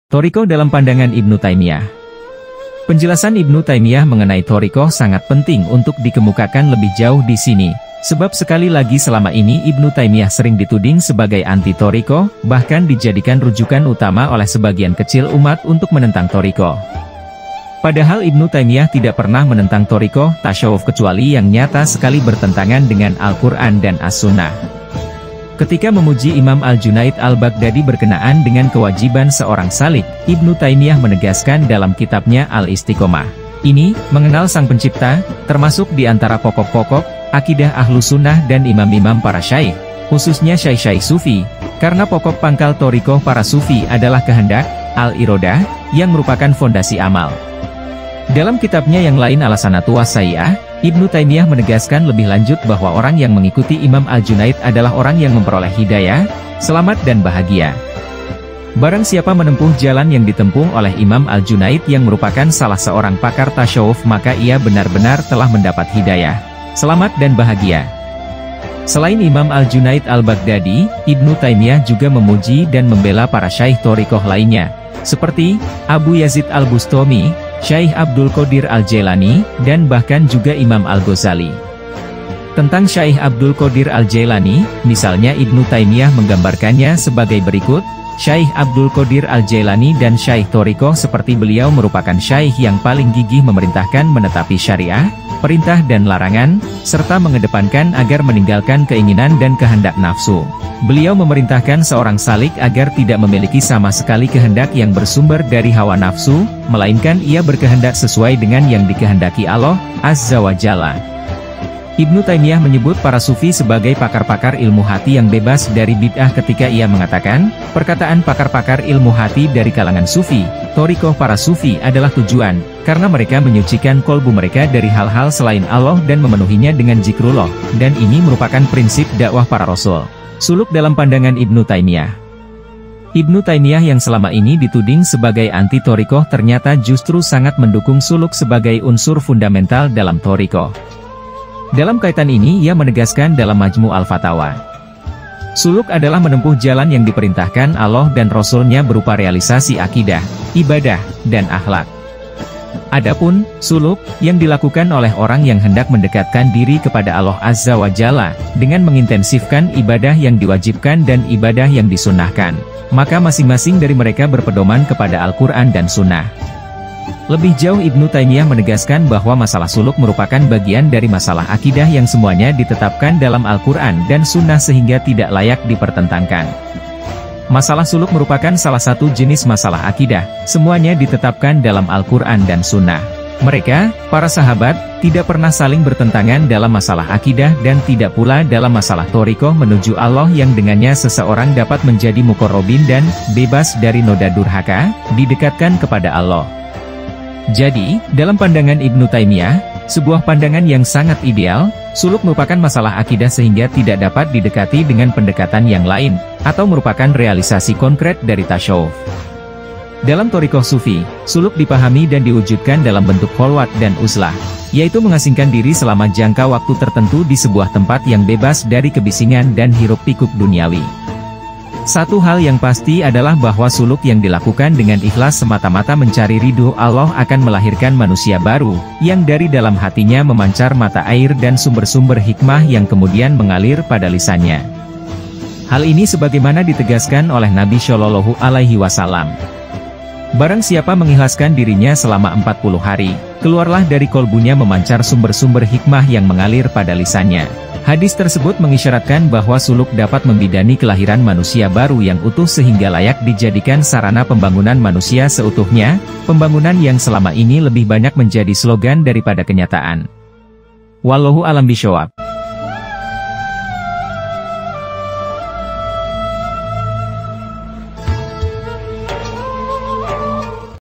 Thoriqoh dalam pandangan Ibnu Taimiyah. Penjelasan Ibnu Taimiyah mengenai thoriqoh sangat penting untuk dikemukakan lebih jauh di sini, sebab sekali lagi selama ini Ibnu Taimiyah sering dituding sebagai anti thoriqoh, bahkan dijadikan rujukan utama oleh sebagian kecil umat untuk menentang thoriqoh. Padahal Ibnu Taimiyah tidak pernah menentang thoriqoh tasawuf kecuali yang nyata sekali bertentangan dengan Al-Quran dan As-Sunnah. Ketika memuji Imam Al-Junaid Al-Baghdadi berkenaan dengan kewajiban seorang salik, Ibnu Taimiyah menegaskan dalam kitabnya Al-Istiqomah. Ini, mengenal Sang Pencipta, termasuk di antara pokok-pokok akidah Ahlus Sunnah dan imam-imam para syaikh, khususnya syaikh-syaikh Sufi, karena pokok pangkal thoriqoh para Sufi adalah kehendak, al-irodah, yang merupakan fondasi amal. Dalam kitabnya yang lain Al-Hasanatu Was-Sayyi'ah, Ibnu Taimiyah menegaskan lebih lanjut bahwa orang yang mengikuti Imam Al-Junaid adalah orang yang memperoleh hidayah, selamat dan bahagia. Barang siapa menempuh jalan yang ditempuh oleh Imam Al-Junaid yang merupakan salah seorang pakar tasawuf maka ia benar-benar telah mendapat hidayah, selamat dan bahagia. Selain Imam Al-Junaid Al-Baghdadi, Ibnu Taimiyah juga memuji dan membela para syaikh thoriqoh lainnya, seperti Abu Yazid Al-Bustami, Syekh Abdul Qadir Al-Jailani, dan bahkan juga Imam Al-Ghazali. Tentang Syekh Abdul Qadir Al-Jailani, misalnya Ibnu Taimiyah menggambarkannya sebagai berikut, Syekh Abdul Qadir Al-Jailani dan Syekh thoriqoh seperti beliau merupakan syekh yang paling gigih memerintahkan menetapi syariah, perintah dan larangan, serta mengedepankan agar meninggalkan keinginan dan kehendak nafsu. Beliau memerintahkan seorang salik agar tidak memiliki sama sekali kehendak yang bersumber dari hawa nafsu, melainkan ia berkehendak sesuai dengan yang dikehendaki Allah Azza wa Jalla. Ibnu Taimiyah menyebut para sufi sebagai pakar-pakar ilmu hati yang bebas dari bid'ah ketika ia mengatakan, perkataan pakar-pakar ilmu hati dari kalangan sufi, thoriqoh para sufi adalah tujuan, karena mereka menyucikan kolbu mereka dari hal-hal selain Allah dan memenuhinya dengan zikrullah, dan ini merupakan prinsip dakwah para rasul. Suluk dalam pandangan Ibnu Taimiyah. Ibnu Taimiyah yang selama ini dituding sebagai anti thoriqoh ternyata justru sangat mendukung suluk sebagai unsur fundamental dalam thoriqoh. Dalam kaitan ini ia menegaskan dalam Majmu' Al-Fatawa. Suluk adalah menempuh jalan yang diperintahkan Allah dan Rasul-Nya berupa realisasi akidah, ibadah, dan akhlak. Adapun suluk yang dilakukan oleh orang yang hendak mendekatkan diri kepada Allah Azza wa Jalla dengan mengintensifkan ibadah yang diwajibkan dan ibadah yang disunnahkan, maka masing-masing dari mereka berpedoman kepada Al-Quran dan Sunnah. Lebih jauh Ibnu Taimiyah menegaskan bahwa masalah suluk merupakan bagian dari masalah akidah yang semuanya ditetapkan dalam Al-Quran dan Sunnah sehingga tidak layak dipertentangkan. Masalah suluk merupakan salah satu jenis masalah akidah, semuanya ditetapkan dalam Al-Quran dan Sunnah. Mereka, para sahabat, tidak pernah saling bertentangan dalam masalah akidah dan tidak pula dalam masalah thoriqoh menuju Allah yang dengannya seseorang dapat menjadi muqarrabin dan bebas dari noda durhaka, didekatkan kepada Allah. Jadi, dalam pandangan Ibnu Taimiyah, sebuah pandangan yang sangat ideal, suluk merupakan masalah akidah sehingga tidak dapat didekati dengan pendekatan yang lain, atau merupakan realisasi konkret dari tasawuf. Dalam thoriqoh sufi, suluk dipahami dan diwujudkan dalam bentuk kholwat dan uzlah, yaitu mengasingkan diri selama jangka waktu tertentu di sebuah tempat yang bebas dari kebisingan dan hiruk-pikuk duniawi. Satu hal yang pasti adalah bahwa suluk yang dilakukan dengan ikhlas semata-mata mencari ridho Allah akan melahirkan manusia baru, yang dari dalam hatinya memancar mata air dan sumber-sumber hikmah yang kemudian mengalir pada lisannya. Hal ini sebagaimana ditegaskan oleh Nabi Shallallahu Alaihi Wasallam. Barang siapa mengikhlaskan dirinya selama 40 hari, keluarlah dari kolbunya memancar sumber-sumber hikmah yang mengalir pada lisannya. Hadis tersebut mengisyaratkan bahwa suluk dapat membidani kelahiran manusia baru yang utuh sehingga layak dijadikan sarana pembangunan manusia seutuhnya, pembangunan yang selama ini lebih banyak menjadi slogan daripada kenyataan. Wallahu a'lam bishawab.